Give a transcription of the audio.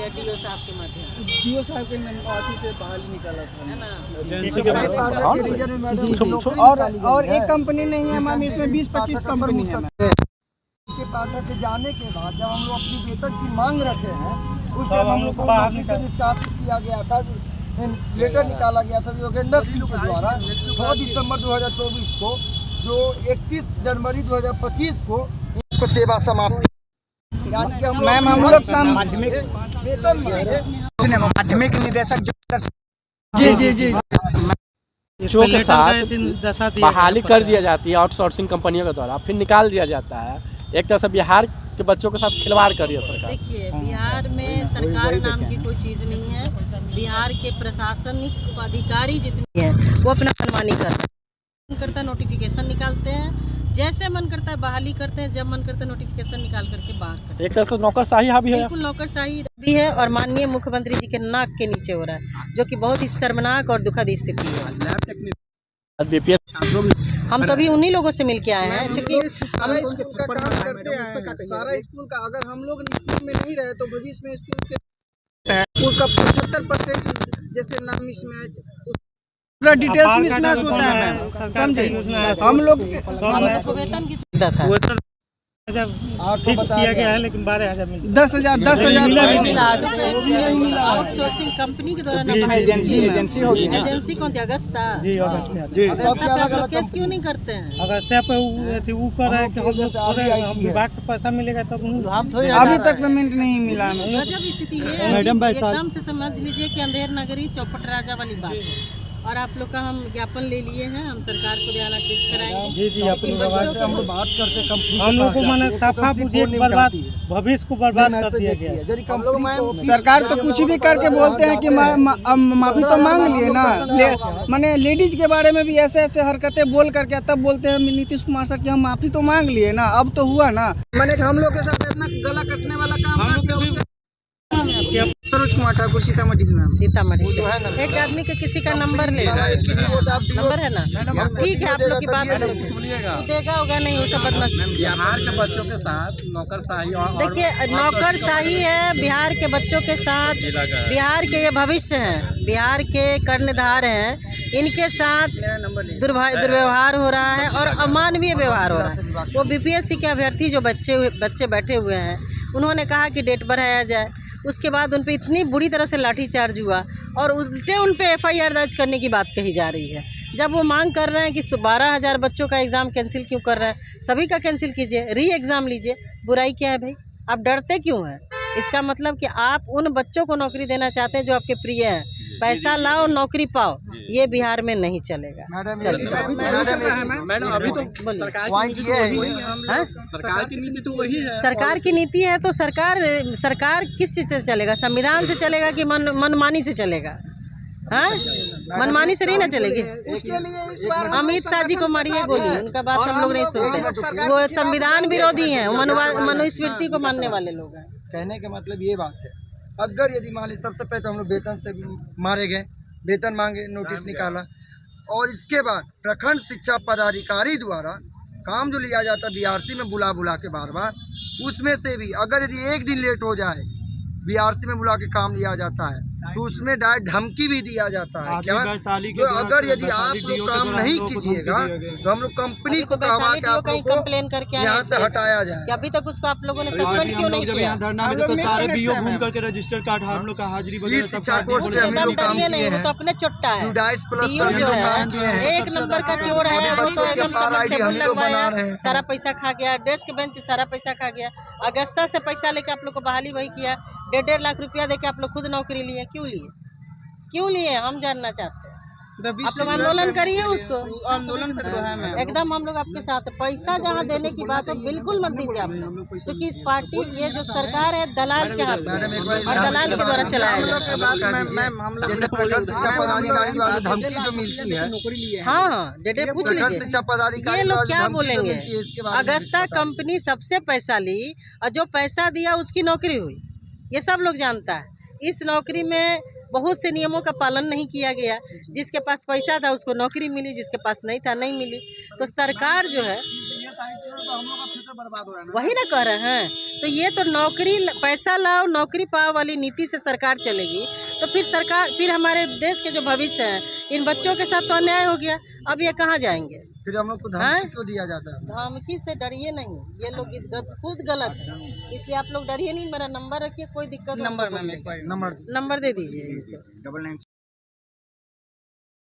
किया डीओ साहब के माध्यम से। डीओ साहब के ऑफिस से बहाली निकाला था, है ना। एजेंसी के और एक कंपनी नहीं है मैम, इसमें 20-25 कंपनी है। के पाठक के जाने के बाद जब हम लोग अपनी वेतन की मांग रखे हैं, उस टाइम हम लोग को नौकरी से निष्कासित किया गया था। लेटर निकाला गया था योगेंद्र सिंह के द्वारा 6 दिसंबर 2024 को, जो 31 जनवरी 2025 को इनको सेवा समाप्ति। मैम हम लोग माध्यमिक निदेशक जी बच्चों के साथ बहाली कर दिया जाती है आउटसोर्सिंग कंपनियों के द्वारा, फिर निकाल दिया जाता है। एक तरह से बिहार के बच्चों के साथ खिलवाड़ कर रही है सरकार। देखिए, बिहार में सरकार नाम की कोई चीज़ नहीं है। बिहार के प्रशासनिक अधिकारी जितने हैं वो अपना मनमानी करता है, नोटिफिकेशन निकालते हैं, जैसे मन करता है बहाली करते हैं, जब मन करता है नोटिफिकेशन निकाल करके बाहर करते हैं। एक तरह से नौकरशाही हावी है। बिल्कुल नौकरशाही भी है और माननीय मुख्यमंत्री जी के नाक के नीचे हो रहा है, जो कि बहुत ही शर्मनाक और दुखद स्थिति है। हम तभी उन्हीं लोगों से मिल के आए हैं, क्योंकि सारा स्कूल का काम करते हैं। सारा स्कूल का अगर हम लोग स्कूल में नहीं रहे तो भविष्य में स्कूल के उसका 75% जैसे ना मिसमैच, पूरा डिटेल्स मिसमैच होता है मैम, समझे। हम लोग को वेतन कितना था? फिक्स किया गया है, लेकिन 12,000 10,000 आउटसोर्सिंग कंपनी के द्वारा एजेंसी होगी। एजेंसी कौन थी? अगस्ता। जी अगस्ता पे आप लोग केस क्यों नहीं करते हैं? अगस्ता पे ऊपर है कि हम विभाग से पैसा मिलेगा तब अभी तक पेमेंट नहीं मिला। गजब स्थिति है मैडम। एकदम से समझ लीजिए कि अंधेर नगरी चौपट राजा वाली बात है। और आप लोग का हम ज्ञापन ले लिए हैं, हम सरकार को ध्यान आकृष्ट कराएंगे। जी अपनी हम लोग बात करते कंपनी, हम लोग को मैंने साफा बुझे बर्बाद, भविष्य को बर्बाद कर दिया गया। यदि कंपनी को सरकार तो कुछ भी करके बोलते हैं कि माफी तो मांग लिए ना, माने लेडीज के बारे में भी ऐसे ऐसे हरकतें बोल करके तब बोलते हैं नीतीश कुमार सर कि हम माफी तो मांग लिए ना, अब तो हुआ ना। मैंने हम लोग के साथ इतना गला कटने वाला काम कर दिया। सरोज कुमार ठाकुर, सीतामढ़ी से। सीतामढ़ी से एक आदमी के किसी का नंबर ले नंबर है ना, ठीक है, आप लोग की बात देगा होगा नहीं, वो सब बदमाश। बिहार के बच्चों के साथ नौकरशाही, देखिए नौकरशाही है बिहार के बच्चों के साथ। बिहार के ये भविष्य हैं, बिहार के कर्णधार हैं, इनके साथ दुर्व्यवहार हो रहा है और अमानवीय व्यवहार हो रहा है। वो बीपीएससी के अभ्यर्थी जो बच्चे बैठे हुए हैं, उन्होंने कहा कि डेट बढ़ाया जाए, उसके बाद उन पे इतनी बुरी तरह से लाठीचार्ज हुआ और उल्टे उन पे एफआईआर दर्ज करने की बात कही जा रही है। जब वो मांग कर रहे हैं कि 12,000 बच्चों का एग्ज़ाम कैंसिल क्यों कर रहे हैं, सभी का कैंसिल कीजिए, री एग्ज़ाम लीजिए, बुराई क्या है भाई? आप डरते क्यों हैं? इसका मतलब कि आप उन बच्चों को नौकरी देना चाहते हैं जो आपके प्रिय हैं। पैसा लाओ नौकरी पाओ, ये बिहार में नहीं चलेगा। मैडम अभी तो सरकार की नीति तो वही है। सरकार की नीति है तो सरकार किस चीज़ से चलेगा? संविधान से चलेगा कि मनमानी से चलेगा? हाँ, मनमानी से नहीं ना चलेगी। उसके लिए इस बार अमित शाह जी को मारिए गोली, उनका बात हम लोग नहीं सुनते। वो संविधान विरोधी हैं, मनुस्मृति को मानने वाले लोग हैं। कहने का मतलब ये बात है, अगर यदि मान ली सबसे पहले तो हम लोग वेतन से मारे गए, वेतन मांगे, नोटिस निकाला, और इसके बाद प्रखंड शिक्षा पदाधिकारी द्वारा काम जो लिया जाता है बीआरसी में बुला के बार, उसमें से भी अगर यदि एक दिन लेट हो जाए, बीआरसी में बुला के काम लिया जाता है तो उसमें डायरेक्ट धमकी भी दिया जाता है। क्या तो अगर यदि आप लोग काम नहीं कीजिएगा तो हम लोग कंपनी को कहवा के आप लोग कंप्लेन करके यहाँ से हटाया जाए। कि अभी तक उसको आप लोगों ने सस्पेंड क्यों नहीं किया? सारे करके रजिस्टर कार्ड हम लोग का हाजिरी शिक्षा कोर्स से हम लोग काम किए नहीं, वो हैं, तो अपने चोट्टा है। डाइस प्लस डीओ जो है एक नंबर का चोर है, वो तो एकदम से लगवाया, सारा पैसा खा गया, डेस्क बेंच सारा पैसा खा गया। अगस्ता से पैसा लेके आप लोग को बहाली वही किया, 1.5 लाख रुपया देके आप लोग खुद नौकरी लिए। क्यों लिए हम जानना चाहते हैं। आप लोग आंदोलन करिए, उसको आंदोलन पे तो है मैम। एकदम हम लोग आपके साथ हैं। पैसा जहाँ देने की बात हो बिल्कुल मत दीजिए आप लोग, क्योंकि इस पार्टी ये जो सरकार है दलाल के हाथ में और दलाल के द्वारा चलाया जाता है। जैसे प्रखंड शिक्षा पदाधिकारी द्वारा धमकी जो मिलती है, हाँ, डेटे पूछ लीजिए, शिक्षा पदाधिकारी ये लोग क्या धमकी जो बोलेंगे? मिलती है, इसके बारे में अगस्ता कंपनी सबसे पैसा ली और जो पैसा दिया उसकी नौकरी हुई, ये सब लोग जानता है। इस नौकरी में बहुत से नियमों का पालन नहीं किया गया। जिसके पास पैसा था उसको नौकरी मिली, जिसके पास नहीं था नहीं मिली। तो सरकार जो है वही ना कह रहे हैं। तो ये तो नौकरी पैसा लाओ नौकरी पाओ वाली नीति से सरकार चलेगी तो फिर हमारे देश के जो भविष्य है इन बच्चों के साथ तो अन्याय हो गया। अब ये कहाँ जाएंगे? फिर हम लोग को धमकी क्यों दिया जाता है? धमकी से डरिए नहीं, ये लोग खुद गलत है, इसलिए आप लोग डरिए नहीं। मेरा नंबर रखिए, कोई दिक्कत हो तो नंबर नंबर नंबर दे दीजिए।